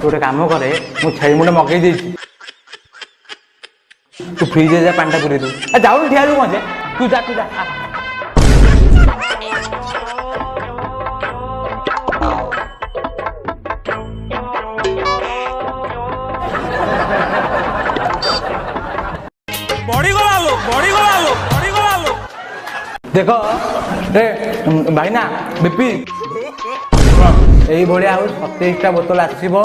गोटे काम करे मु छेली मुंडे मगई देछि तू फ्रिज जा पांडा पुरे दे जाऊ ठिया रू मजे तू जा देखो रे भाईना बीपी यही भाया आउ 27टा बोतल आसब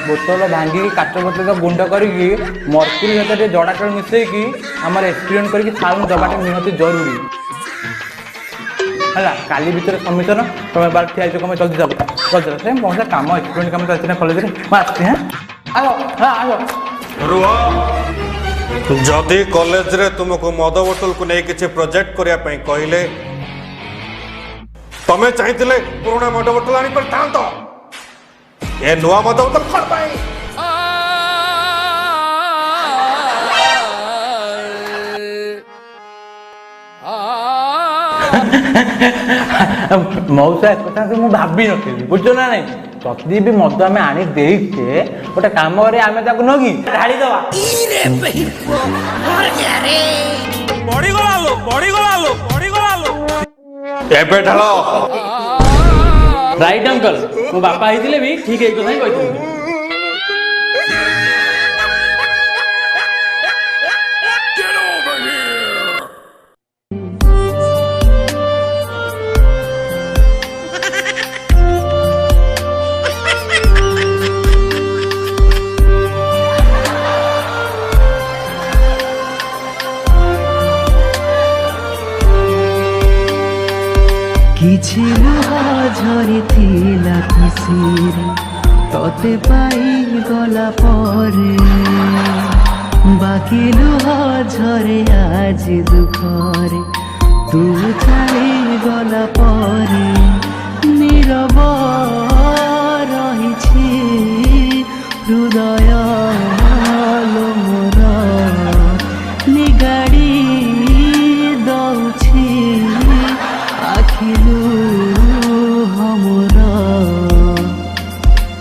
बोतल भांगी काच बोतल गुंड करके मर्क्यूरी सहित जड़ाटल मिसेकी आमर एक्सपीरियंस करके साउंड दबाटा निहती जरूरी है काली भितर सबमिशन तुम बार ठिया तुम जल्दी जाओ जल्दी से बहुत कम एक्सपीरियंस कम चलती कॉलेज में आसती हाँ आस जदि कॉलेज रे तुमको मद बोतल को नहीं किसी प्रोजेक्ट करिया पई कहले तमे चाहिए पुराना मद बोतल आनी पर था तो ये नुआ मद बोतल खड़ पाए मौसा कथा तो मुझे भाभी नी बुझ ना नहीं जदि भी मद आम आनी देचे गोटे कम आम नगी ढाड़ी दवा राइट अंकल मो बापा होते भी ठीक है कथा ही कहते किछि लुहा झरिथिला खुसीरे तते पाई गला परे बाकी लुहा झरे आज दुखरे तू छाड़ी गला परे नीरव रहिछि हृदय मोर निगाड़ी दउछि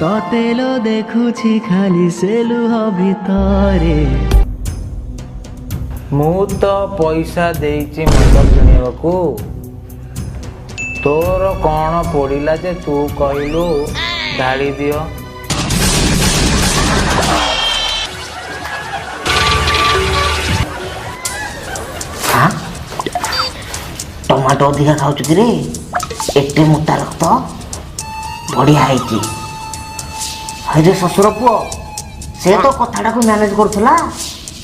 ततेलो देखुछि खाली से लुह भितरे मु तो पैसा देइछि मद किणवाकू तोर कौन पड़िला जे तू कहलु ढाड़ी दियो हाँ टमाटो अधिका खाऊँ कि रे एटे मोटा रक्त बढ़िया है हरे शशुर पुओ से तो कथाटा को मैनेज करूला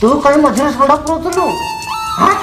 तू कहीं मझे सड़ा पुरौलु हाँ